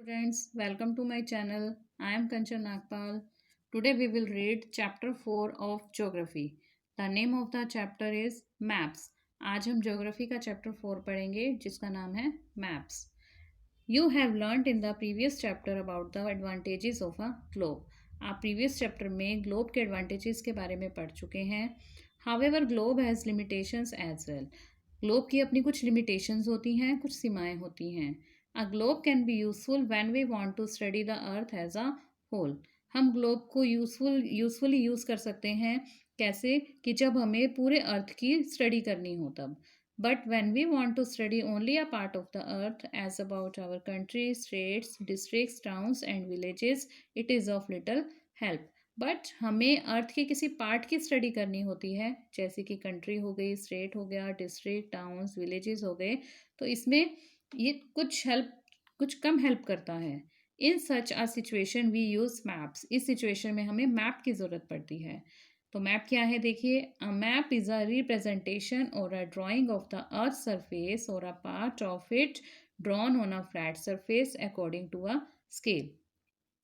Students, welcome to my channel. I am Kanchan Nagpal. Today we will read chapter 4 of geography. The name of the chapter is maps. आज हम geography का chapter 4 पढ़ेंगे जिसका नाम है maps. You have learnt in the previous chapter about the advantages of a globe. आप previous chapter में globe के advantages के बारे में पढ़ चुके हैं. However, globe has limitations as well. Globe की अपनी कुछ लिमिटेशंस होती हैं, कुछ सीमाएं होती हैं. A globe can be useful when we want to study the earth as a whole. हम ग्लोब को यूजफुली यूज़ कर सकते हैं. कैसे? कि जब हमें पूरे अर्थ की स्टडी करनी हो तब. But when we want to study only a part of the earth as about our country, states, districts, towns and villages, it is of little help. But हमें अर्थ के किसी पार्ट की स्टडी करनी होती है, जैसे कि कंट्री हो गई, स्टेट हो गया, डिस्ट्रिक्ट, टाउन्स, विलेजेस हो गए, तो इसमें ये कुछ कम हेल्प करता है. In such a situation we use maps. इस सिचुएशन में हमें मैप की ज़रूरत पड़ती है. तो मैप क्या है देखिए. A map is a representation or a drawing of the earth surface or a part of it drawn on a flat surface according to a scale.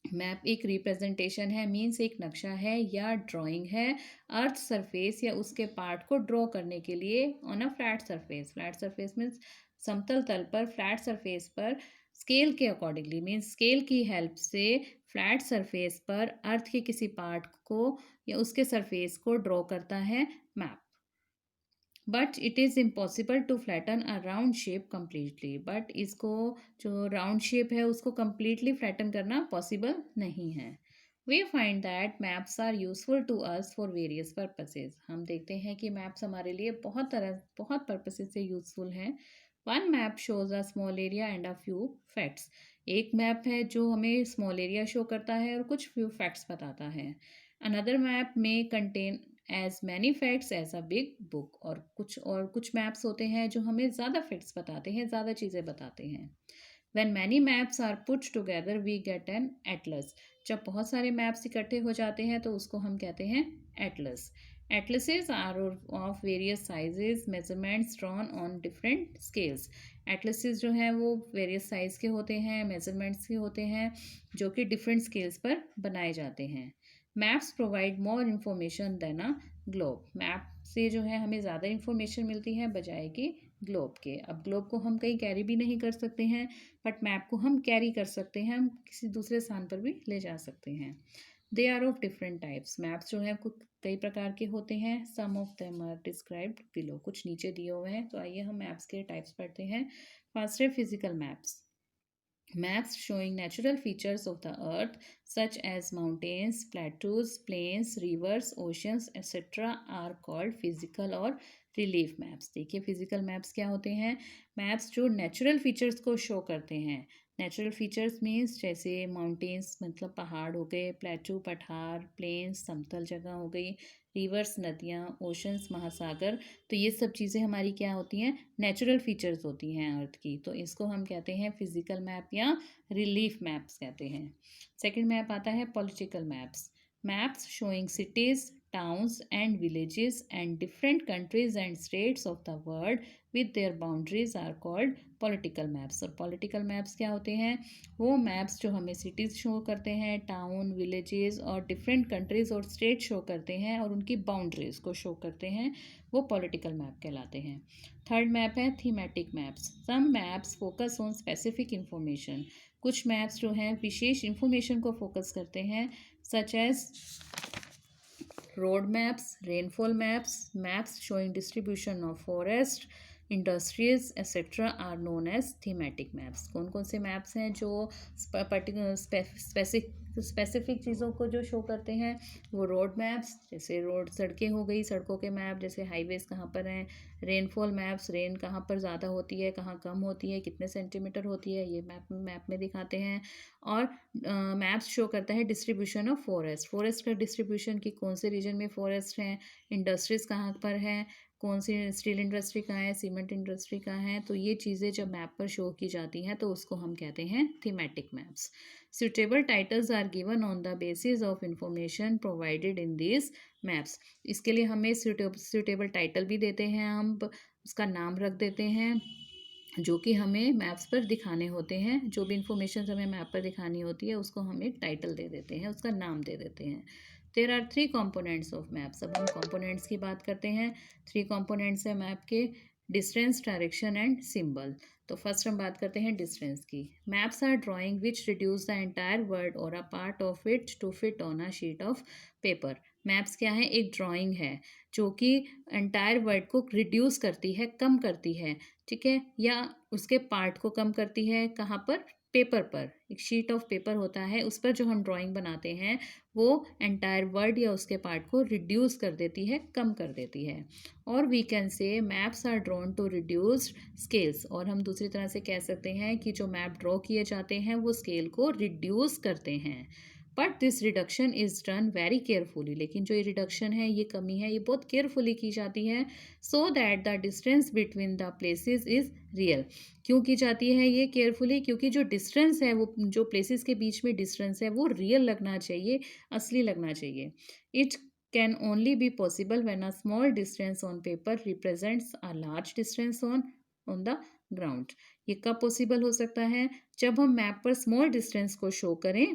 Map एक रिप्रेजेंटेशन है, मीन्स एक नक्शा है या ड्राइंग है अर्थ सरफेस या उसके part को ड्रॉ करने के लिए on a flat surface. Flat surface means समतल तल पर, फ्लैट सरफेस पर स्केल के अकॉर्डिंगली, मीन्स स्केल की हेल्प से फ्लैट सरफेस पर अर्थ के किसी पार्ट को या उसके सरफेस को ड्रॉ करता है map. But it is impossible to flatten a round shape completely. But इसको जो राउंड शेप है उसको कम्प्लीटली फ्लैटन करना पॉसिबल नहीं है. We find that maps are useful to us for various purposes. हम देखते हैं कि मैप्स हमारे लिए बहुत पर्पसेज से यूजफुल हैं. One map shows a small area and a few facts. एक मैप है जो हमें स्मॉल एरिया शो करता है और कुछ फ्यू फैक्ट्स बताता है. Another map may contain as many facts as a big book. और कुछ मैप्स होते हैं जो हमें ज़्यादा फैक्ट्स बताते हैं, ज़्यादा चीज़ें बताते हैं. When many maps are put together we get an atlas. जब बहुत सारे मैप्स इकट्ठे हो जाते हैं तो उसको हम कहते हैं Atlas. Atlases are of various sizes, measurements drawn on different scales. Atlases जो हैं वो various size के होते हैं, measurements के होते हैं, जो कि different scales पर बनाए जाते हैं. Maps provide more information than a globe. Map से जो है हमें ज़्यादा इंफॉर्मेशन मिलती है बजाय कि ग्लोब के. अब ग्लोब को हम कहीं कैरी भी नहीं कर सकते हैं, बट मैप को हम कैरी कर सकते हैं, हम किसी दूसरे स्थान पर भी ले जा सकते हैं. They are of different types. Maps जो हैं कुछ कई प्रकार के होते हैं. Some of them are described below. कुछ नीचे दिए हुए हैं. तो आइए हम मैप्स के टाइप्स पढ़ते हैं. फर्स्ट है physical maps. Maps showing natural features of the earth such as mountains, plateaus, plains, rivers, oceans, etc. are called physical और रिलीफ मैप्स. देखिए फिजिकल मैप्स क्या होते हैं. मैप्स जो नेचुरल फीचर्स को शो करते हैं. नेचुरल फीचर्स मीन्स जैसे माउंटेन्स मतलब पहाड़ हो गए, प्लेटू पठार, प्लेन्स समतल जगह हो गई, रिवर्स नदियाँ, ओशंस महासागर. तो ये सब चीज़ें हमारी क्या होती हैं, नेचुरल फीचर्स होती हैं अर्थ की. तो इसको हम कहते हैं फिजिकल मैप या रिलीफ मैप्स कहते हैं. सेकंड मैप आता है political maps. Maps showing cities, towns and villages and different countries and states of the world with their boundaries are called political maps. और political maps क्या होते हैं, वो maps जो हमें cities शो करते हैं, town, villages और different countries और states शो करते हैं और उनकी boundaries को शो करते हैं, वो political map कहलाते हैं. थर्ड मैप है thematic maps. Some maps focus on specific information. कुछ मैप्स जो हैं विशेष इंफॉर्मेशन को फोकस करते हैं, such as road maps, rainfall maps, maps showing distribution of forest, industries etc. are known as thematic maps. कौन कौन से maps हैं जो पर्टिकुलर स्पेसिफिक चीज़ों को जो शो करते हैं, वो रोड मैप्स, जैसे रोड सड़कें हो गई, सड़कों के मैप, जैसे हाईवेज कहाँ पर हैं. रेनफॉल मैप्स, रेन कहाँ पर ज़्यादा होती है, कहाँ कम होती है, कितने सेंटीमीटर होती है, ये मैप में दिखाते हैं. और मैप्स शो करता है डिस्ट्रीब्यूशन ऑफ फॉरेस्ट का डिस्ट्रीब्यूशन की कौन से रीजन में फॉरेस्ट हैं, इंडस्ट्रीज़ कहाँ पर हैं, कौन सी स्टील इंडस्ट्री कहाँ है, सीमेंट इंडस्ट्री कहाँ है. तो ये चीज़ें जब मैप पर शो की जाती हैं तो उसको हम कहते हैं thematic maps. Suitable titles are given on the basis of information provided in this maps. इसके लिए हमें सुटेबल टाइटल भी देते हैं, हम उसका नाम रख देते हैं जो कि हमें मैप्स पर दिखाने होते हैं। जो भी इंफॉर्मेशन हमें मैप पर दिखानी होती है उसको हम एक टाइटल दे देते हैं, उसका नाम दे देते हैं। There are 3 components of maps. अब हम कंपोनेंट्स की बात करते हैं। 3 कंपोनेंट्स है मैप के, डिस्टेंस, डायरेक्शन एंड सिंबल। तो फर्स्ट हम बात करते हैं डिस्टेंस की। Maps are drawing which reduce the entire world or a part of it to fit on a sheet of paper. Maps क्या है? एक ड्राइंग है जो कि एंटायर वर्ल्ड को रिड्यूस करती है, कम करती है, ठीक है, या उसके पार्ट को कम करती है। कहाँ पर? पेपर पर। एक शीट ऑफ पेपर होता है, उस पर जो हम ड्राइंग बनाते हैं वो एंटायर वर्ड या उसके पार्ट को रिड्यूस कर देती है, कम कर देती है। और we can say maps are drawn to reduced scales. और हम दूसरी तरह से कह सकते हैं कि जो मैप ड्रॉ किए जाते हैं वो स्केल को रिड्यूस करते हैं। But this reduction is done very carefully. लेकिन जो ये रिडक्शन है, ये कमी है, ये बहुत केयरफुली की जाती है, so that the distance between the places is real. क्यों की जाती है ये केयरफुली? क्योंकि जो डिस्टेंस है, वो जो प्लेसेस के बीच में डिस्टेंस है वो रियल लगना चाहिए, असली लगना चाहिए। It can only be possible when a small distance on paper represents a large distance on the ground. ये कब पॉसिबल हो सकता है? जब हम मैप पर स्मॉल डिस्टेंस को शो करें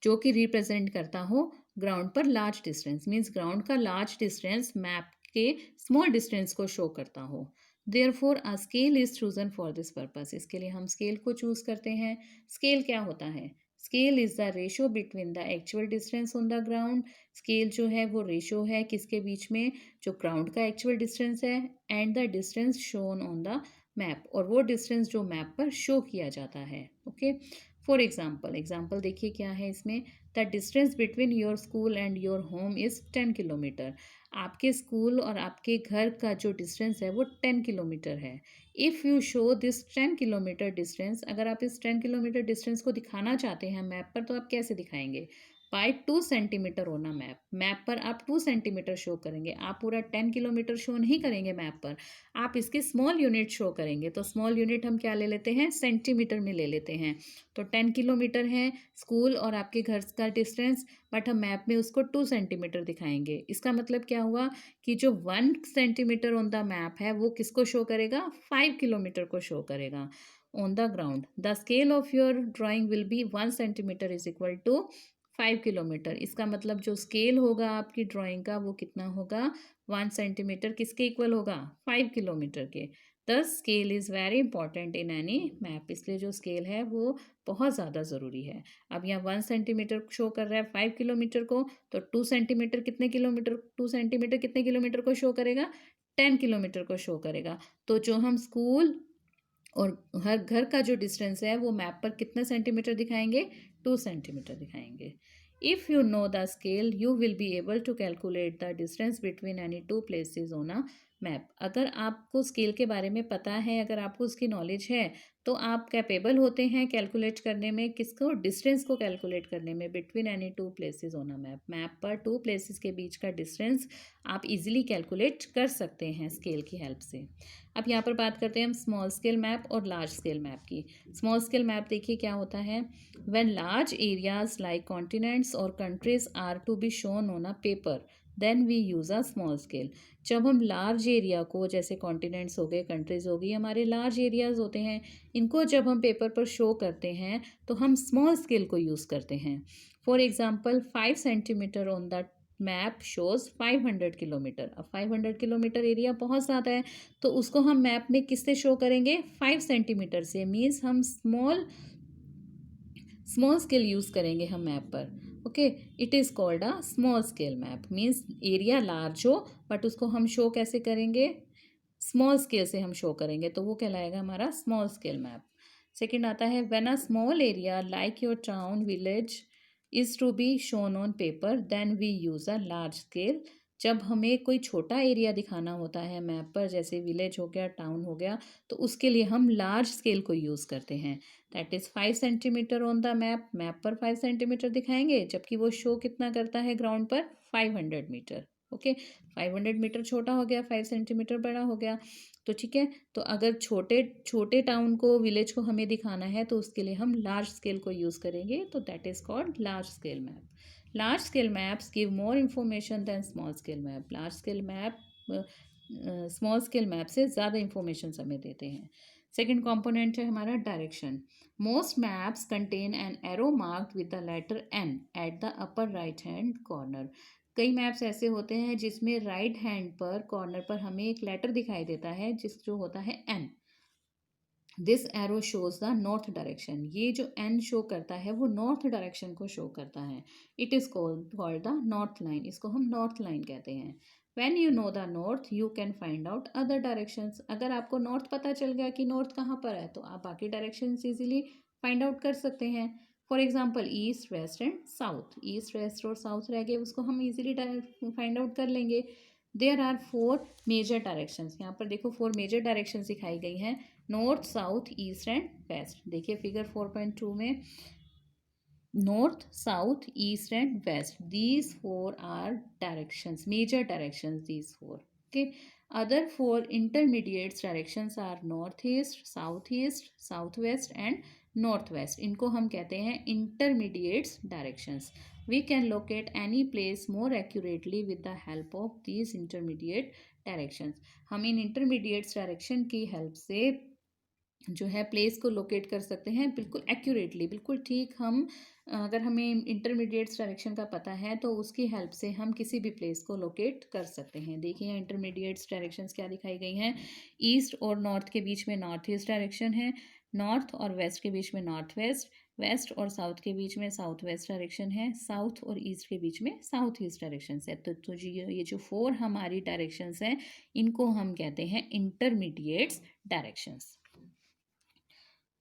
जो कि रिप्रेजेंट करता हो ग्राउंड पर लार्ज डिस्टेंस। मीन्स ग्राउंड का लार्ज डिस्टेंस मैप के स्मॉल डिस्टेंस को शो करता हो। Therefore a scale is chosen for this purpose. इसके लिए हम स्केल को चूज करते हैं। स्केल क्या होता है? Scale is the ratio between the actual distance on the ground. Scale जो है वो रेशो है किसके बीच में? जो ग्राउंड का एक्चुअल डिस्टेंस है and the distance shown on the map, और वो डिस्टेंस जो मैप पर शो किया जाता है। ओके, फॉर एग्जाम्पल देखिए क्या है इसमें। The distance between your school and your home is 10 kilometre. आपके स्कूल और आपके घर का जो डिस्टेंस है वो 10 किलोमीटर है। If you show this 10 kilometre distance, अगर आप इस 10 किलोमीटर डिस्टेंस को दिखाना चाहते हैं मैप पर, तो आप कैसे दिखाएंगे? बाय 2 सेंटीमीटर होना मैप। मैप पर आप 2 सेंटीमीटर शो करेंगे, आप पूरा 10 किलोमीटर शो नहीं करेंगे मैप पर, आप इसके स्मॉल यूनिट शो करेंगे। तो स्मॉल यूनिट हम क्या ले लेते हैं? सेंटीमीटर में ले लेते हैं। तो 10 किलोमीटर है स्कूल और आपके घर का डिस्टेंस, बट हम मैप में उसको 2 सेंटीमीटर दिखाएंगे। इसका मतलब क्या हुआ कि जो 1 सेंटीमीटर ऑन द मैप है वो किसको शो करेगा? 5 किलोमीटर को शो करेगा on the ground. The scale of your drawing will be 1 centimetre is equal to 5 kilometre. इसका मतलब जो स्केल होगा आपकी ड्राइंग का वो कितना होगा? 1 सेंटीमीटर किसके इक्वल होगा? 5 किलोमीटर के। The scale is very important in any map. इसलिए जो स्केल है वो बहुत ज़्यादा ज़रूरी है। अब यहाँ 1 सेंटीमीटर शो कर रहा है 5 किलोमीटर को, तो 2 सेंटीमीटर कितने किलोमीटर? 2 सेंटीमीटर कितने किलोमीटर को शो करेगा? 10 किलोमीटर को शो करेगा। तो जो हम स्कूल और हर घर का जो डिस्टेंस है वो मैप पर कितने सेंटीमीटर दिखाएंगे? 2 सेंटीमीटर दिखाएंगे। If you know the scale you will be able to calculate the distance between any two places on a map. अगर आपको स्केल के बारे में पता है, अगर आपको उसकी नॉलेज है, तो आप कैपेबल होते हैं कैलकुलेट करने में, किसको? डिस्टेंस को कैलकुलेट करने में, between any two places on a map. Map पर टू प्लेसेस के बीच का डिस्टेंस आप इजीली कैलकुलेट कर सकते हैं स्केल की हेल्प से। अब यहाँ पर बात करते हैं हम स्मॉल स्केल मैप और लार्ज स्केल मैप की। स्मॉल स्केल मैप देखिए क्या होता है। When large areas like continents or countries are to be shown on a paper then we use a small scale. जब हम लार्ज एरिया को, जैसे कॉन्टिनेंट्स हो गए, कंट्रीज हो गई, हमारे लार्ज एरियाज होते हैं, इनको जब हम पेपर पर शो करते हैं तो हम स्मॉल स्केल को यूज़ करते हैं। For example 5 centimetre on the map shows 500 kilometre. अब 500 किलोमीटर एरिया बहुत ज़्यादा है, तो उसको हम मैप में किससे शो करेंगे? 5 सेंटीमीटर से। मीन्स हम स्मॉल स्केल यूज़ करेंगे हम मैप पर। Okay, it is called a small scale map. Means area large हो बट उसको हम शो कैसे करेंगे? स्मॉल स्केल से हम शो करेंगे, तो वो कहलाएगा हमारा स्मॉल स्केल मैप। सेकंड आता है when a small area like your town village is to be shown on paper then we use a large scale. जब हमें कोई छोटा एरिया दिखाना होता है मैप पर, जैसे विलेज हो गया, टाउन हो गया, तो उसके लिए हम लार्ज स्केल को यूज़ करते हैं। That is 5 centimetre on the map. Map पर 5 सेंटीमीटर दिखाएंगे, जबकि वो शो कितना करता है ग्राउंड पर? 500 मीटर। ओके, 500 मीटर छोटा हो गया, 5 सेंटीमीटर बड़ा हो गया। तो ठीक है, तो अगर छोटे छोटे टाउन को, विलेज को हमें दिखाना है तो उसके लिए हम लार्ज स्केल को यूज़ करेंगे, तो that is called large scale map. Large scale maps give more information than small scale map. Large scale map small scale map से ज़्यादा इंफॉर्मेशन हमें देते हैं। सेकेंड कॉम्पोनेंट है हमारा direction. Most maps contain an arrow marked with the letter N at the upper right hand corner. कई maps ऐसे होते हैं जिसमें राइट हैंड पर कॉर्नर पर हमें एक लेटर दिखाई देता है जिस जो होता है N. This arrow shows the north direction. ये जो एन शो करता है वो नॉर्थ डायरेक्शन को शो करता है। It is called the north line. इसको हम नॉर्थ लाइन कहते हैं। When you know the north you can find out other directions. अगर आपको नॉर्थ पता चल गया कि नॉर्थ कहाँ पर है तो आप बाकी डायरेक्शंस इजीली फाइंड आउट कर सकते हैं। For example east west and south. East west और साउथ रह गए, उसको हम इजीली फाइंड आउट कर लेंगे। There are 4 major directions. यहाँ पर देखो 4 मेजर डायरेक्शंस दिखाई गई हैं, north south east and west. देखिए फिगर 4.2 में north south east and west, these 4 are directions, major directions these 4। Okay, other 4 intermediate directions are north east, south west and north west. इनको हम कहते हैं intermediate directions. We can locate any place more accurately with the help of these intermediate directions. हम इन intermediate direction की help से जो है place को लोकेट कर सकते हैं बिल्कुल एक्यूरेटली, बिल्कुल ठीक। हम अगर हमें इंटरमीडिएट डायरेक्शन का पता है तो उसकी हेल्प से हम किसी भी प्लेस को लोकेट कर सकते हैं। देखिए इंटरमीडिएट डायरेक्शंस क्या दिखाई गई हैं। ईस्ट और नॉर्थ के बीच में नॉर्थ ईस्ट डायरेक्शन है, नॉर्थ और वेस्ट के बीच में नॉर्थ वेस्ट, वेस्ट और साउथ के बीच में साउथ वेस्ट डायरेक्शन है, साउथ और ईस्ट के बीच में साउथ ईस्ट डायरेक्शन है। तो जी ये जो 4 हमारी डायरेक्शंस हैं इनको हम कहते हैं intermediate directions.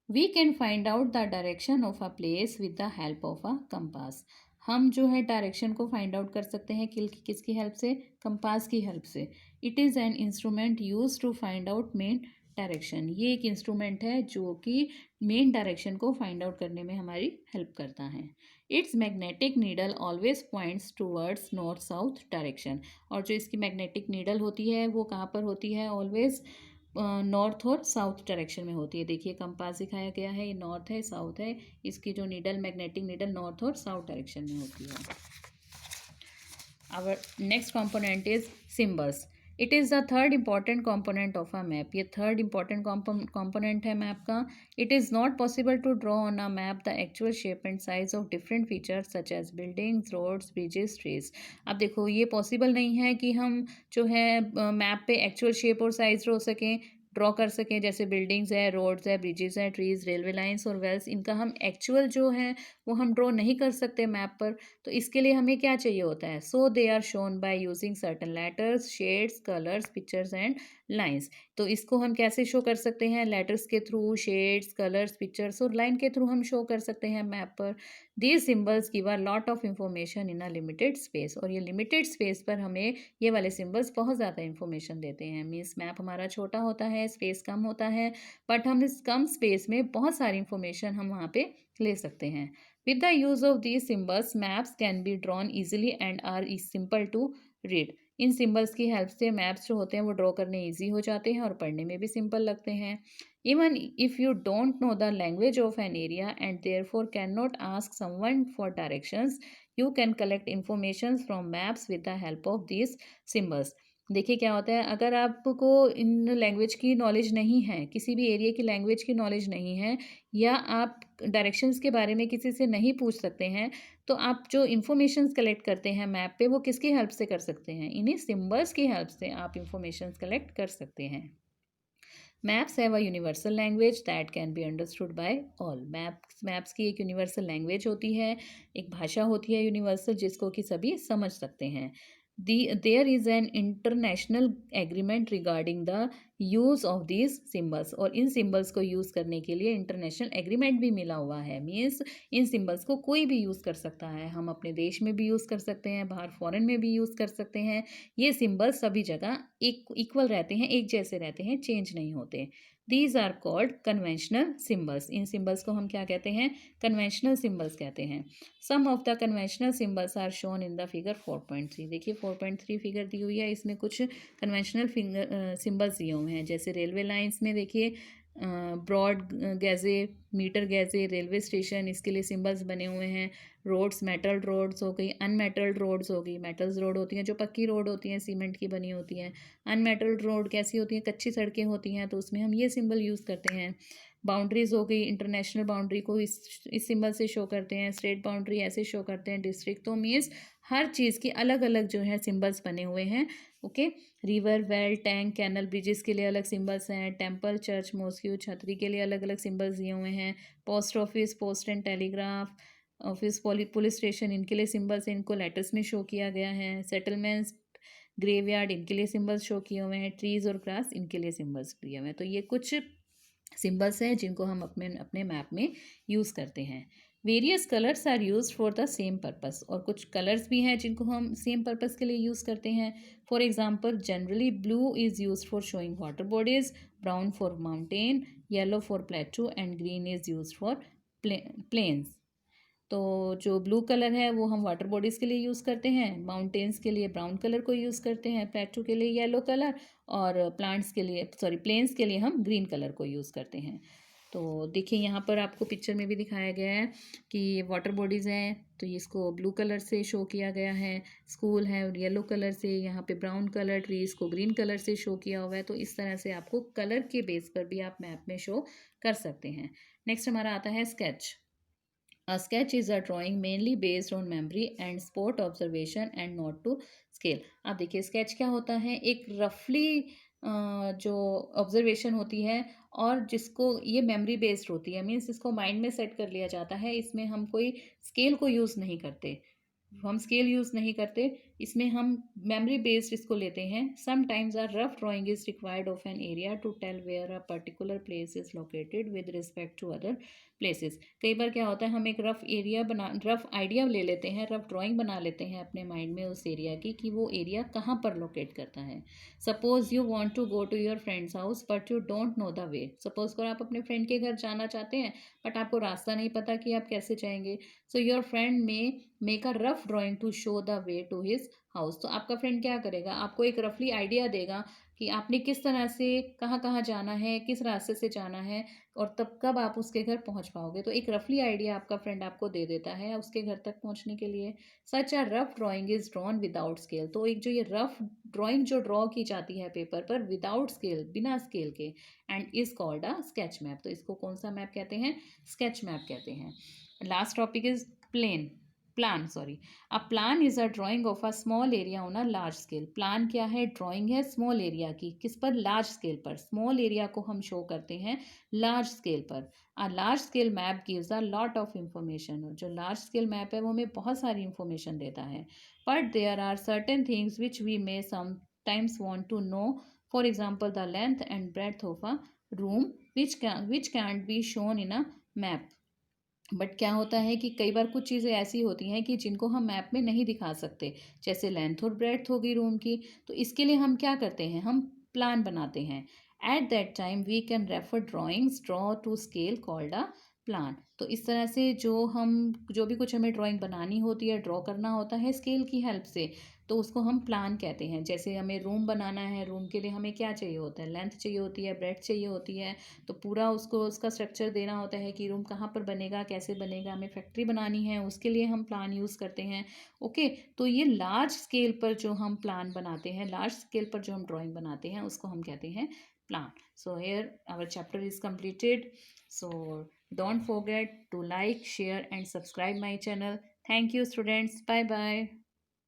We can find out the direction of a place with the help of a compass. हम जो है डायरेक्शन को फाइंड आउट कर सकते हैं किसकी हेल्प से, कंपास की हेल्प से। It is an instrument use to find out main direction. ये एक इंस्ट्रूमेंट है जो कि मेन डायरेक्शन को फाइंड आउट करने में हमारी हेल्प करता है। Its magnetic needle always points towards north south direction. और जो इसकी मैग्नेटिक नीडल होती है वो कहाँ पर होती है, ऑलवेज नॉर्थ और साउथ डायरेक्शन में होती है। देखिए कंपास दिखाया गया है, ये नॉर्थ है साउथ है, इसकी जो नीडल मैग्नेटिक नीडल नॉर्थ और साउथ डायरेक्शन में होती है। Our next component is symbols. It is the third important component of a map. ये थर्ड इम्पॉर्टेंट कॉम्पोनेंट है मैप का। It is not possible to draw on a map the actual shape and size of different features such as buildings, roads, bridges, trees. अब देखो ये possible नहीं है कि हम जो है मैप पे एक्चुअल शेप और साइज ड्रॉ कर सकें, जैसे बिल्डिंग्स है, रोड्स है, ब्रिजेस है, ट्रीज, रेलवे लाइंस और वेल्स। इनका हम एक्चुअल जो है वो हम ड्रॉ नहीं कर सकते मैप पर। तो इसके लिए हमें क्या चाहिए होता है, so they are shown by using certain letters, shades, colours, pictures and lines. तो इसको हम कैसे शो कर सकते हैं, लेटर्स के थ्रू, शेड्स, कलर्स, पिक्चर्स और लाइन के थ्रू हम शो कर सकते हैं मैप पर। These symbols give a lot of information in a limited space. और ये लिमिटेड स्पेस पर हमें ये वाले सिम्बल्स बहुत ज़्यादा इंफॉर्मेशन देते हैं। मीन्स मैप हमारा छोटा होता है, स्पेस कम होता है, बट हम इस कम स्पेस में बहुत सारी इंफॉर्मेशन हम वहाँ पे ले सकते हैं। With the use of these symbols, maps can be drawn easily and are simple to read. In symbols की हेल्प से मैप्स जो होते हैं वो ड्रॉ करने ईजी हो जाते हैं और पढ़ने में भी सिंपल लगते हैं। Even if you don't know the language of an area and therefore can not ask someone for directions, you can collect information from maps with the help of these symbols. देखिए क्या होता है, अगर आपको in language की knowledge नहीं है, किसी भी एरिया की लैंग्वेज की नॉलेज नहीं है, या आप डायरेक्शंस के बारे में किसी से नहीं पूछ सकते हैं, तो आप जो इन्फॉर्मेशंस कलेक्ट करते हैं मैप पे वो किसकी हेल्प से कर सकते हैं, इन्हीं सिम्बल्स की हेल्प से आप इन्फॉर्मेशंस कलेक्ट कर सकते हैं। Maps have a universal language that can be understood by all. Maps की एक यूनिवर्सल लैंग्वेज होती है, एक भाषा होती है यूनिवर्सल जिसको कि सभी समझ सकते हैं। There is an international agreement regarding the use of these symbols. और इन सिम्बल्स को यूज़ करने के लिए इंटरनेशनल एग्रीमेंट भी मिला हुआ है। मीन्स इन सिम्बल्स को कोई भी यूज़ कर सकता है, हम अपने देश में भी यूज़ कर सकते हैं, बाहर फॉरेन में भी यूज़ कर सकते हैं। ये सिम्बल्स सभी जगह इक्वल रहते हैं, एक जैसे रहते हैं, चेंज नहीं होते। These are called conventional symbols. इन सिम्बल्स को हम क्या कहते हैं, कन्वेंशनल सिम्बल्स कहते हैं। Some of the conventional symbols are shown in the figure 4.3। देखिए 4.3 फिगर दी हुई है, इसमें कुछ कन्वेंशनल सिम्बल्स दिए हुए हैं। जैसे रेलवे लाइंस में देखिए ब्रॉड गैजे, मीटर गैजे, रेलवे स्टेशन, इसके लिए सिंबल्स बने हुए हैं। रोड्स, मेटल रोड्स हो गई, अनमेटल्ड रोड्स हो गई। मेटल्स रोड होती हैं जो पक्की रोड होती हैं, सीमेंट की बनी होती हैं। अनमेटल्ड रोड कैसी होती हैं, कच्ची सड़कें होती हैं, तो उसमें हम ये सिंबल यूज़ करते हैं। बाउंड्रीज हो गई, इंटरनेशनल बाउंड्री को इस सिंबल से शो करते हैं। स्टेट बाउंड्री ऐसे शो करते हैं। डिस्ट्रिक्ट, तो मीन्स हर चीज़ की अलग अलग जो है सिंबल्स बने हुए हैं। Okay. River, well, tank, canal, bridges के लिए अलग सिंबल्स हैं। टेम्पल, चर्च, मॉस्क्यू, छतरी के लिए अलग अलग सिंबल्स दिए हुए हैं। Post office, post and telegraph office, police station, इनके लिए सिंबल्स हैं, इनको लेटर्स में शो किया गया है। सेटलमेंट्स, ग्रेवयार्ड, इनके लिए सिंबल्स शो किए हुए हैं। ट्रीज और ग्रास, इनके लिए सिंबल्स दिए हुए हैं। तो ये कुछ सिंबल्स हैं जिनको हम अपने अपने मैप में यूज़ करते हैं। Various colours are use for the same purpose, और कुछ कलर्स भी हैं जिनको हम सेम पर्पस के लिए यूज़ करते हैं। For example, generally blue is use for showing water bodies, brown for mountain, yellow for plateau and green is use for plains. तो जो ब्लू कलर है वो हम वाटर बॉडीज़ के लिए यूज़ करते हैं, माउंटेन्स के लिए ब्राउन कलर को यूज़ करते हैं, प्लेटू के लिए येलो कलर, और प्लांट्स के लिए प्लेन्स के लिए हम ग्रीन कलर को यूज़ करते हैं। तो देखिए यहाँ पर आपको पिक्चर में भी दिखाया गया है कि ये वाटर बॉडीज़ हैं, तो इसको ब्लू कलर से शो किया गया है। स्कूल है और येलो कलर से, यहाँ पे ब्राउन कलर, ट्रीज़ को ग्रीन कलर से शो किया हुआ है। तो इस तरह से आपको कलर के बेस पर भी आप मैप में शो कर सकते हैं। नेक्स्ट हमारा आता है sketch. A sketch is a drawing mainly based on memory and spot observation and not to scale. अब देखिए स्केच क्या होता है, एक रफली जो ऑब्जर्वेशन होती है और जिसको ये मेमोरी बेस्ड होती है, मीन्स इसको माइंड में सेट कर लिया जाता है। इसमें हम कोई स्केल को यूज़ नहीं करते, हम स्केल यूज़ नहीं करते, इसमें हम मेमोरी बेस्ड इसको लेते हैं। Sometimes a rough drawing is required of an area to tell where a particular place is located with respect to other places. कई बार क्या होता है, हम एक रफ आइडिया ले लेते हैं, रफ ड्राइंग बना लेते हैं अपने माइंड में उस एरिया की कि वो एरिया कहाँ पर लोकेट करता है। Suppose you want to go to your friends house but you don't know the way. Suppose करो आप अपने फ्रेंड के घर जाना चाहते हैं बट आपको रास्ता नहीं पता कि आप कैसे जाएंगे। So your friend may make a rough drawing to show the way to his house. तो आपका फ्रेंड क्या करेगा, आपको एक रफली आइडिया देगा कि आपने किस तरह से कहाँ कहाँ जाना है, किस रास्ते से जाना है, और तब कब आप उसके घर पहुँच पाओगे। तो एक रफली आइडिया आपका फ्रेंड आपको दे देता है उसके घर तक पहुँचने के लिए। Such a rough drawing is drawn without scale. तो एक जो ये रफ ड्राइंग जो ड्रॉ की जाती है पेपर पर विदाउट स्केल, बिना स्केल के, and is called a sketch map. तो इसको कौन सा मैप कहते हैं, स्केच मैप कहते हैं। Last topic is plan sorry. A plan is a drawing of a small area on a large scale. Plan क्या है, ड्राइंग है स्मॉल एरिया की, किस पर, लार्ज स्केल पर। स्मॉल एरिया को हम शो करते हैं लार्ज स्केल पर। अ large scale map gives a lot of information. जो लार्ज स्केल मैप है वो हमें बहुत सारी इंफॉर्मेशन देता है, but there are certain things which we may sometimes want to know. For example the length and breadth of a room which can't be shown in a map. But क्या होता है कि कई बार कुछ चीज़ें ऐसी होती हैं कि जिनको हम मैप में नहीं दिखा सकते, जैसे लेंथ और ब्रेड्थ होगी रूम की। तो इसके लिए हम क्या करते हैं, हम प्लान बनाते हैं। At that time we can refer drawings draw to scale called a plan. तो इस तरह से जो भी कुछ हमें ड्राइंग बनानी होती है, ड्रॉ करना होता है स्केल की हेल्प से, तो उसको हम प्लान कहते हैं। जैसे हमें रूम बनाना है, रूम के लिए हमें क्या चाहिए होता है, लेंथ चाहिए होती है, ब्रेड्थ चाहिए होती है। तो पूरा उसको उसका स्ट्रक्चर देना होता है कि रूम कहाँ पर बनेगा, कैसे बनेगा, हमें फैक्ट्री बनानी है, उसके लिए हम प्लान यूज़ करते हैं। ओके। तो ये लार्ज स्केल पर जो हम प्लान बनाते हैं, लार्ज स्केल पर जो हम ड्राइंग बनाते हैं, उसको हम कहते हैं plan. So here our chapter is completed. So don't forget to like, share and subscribe my channel. Thank you students. Bye bye.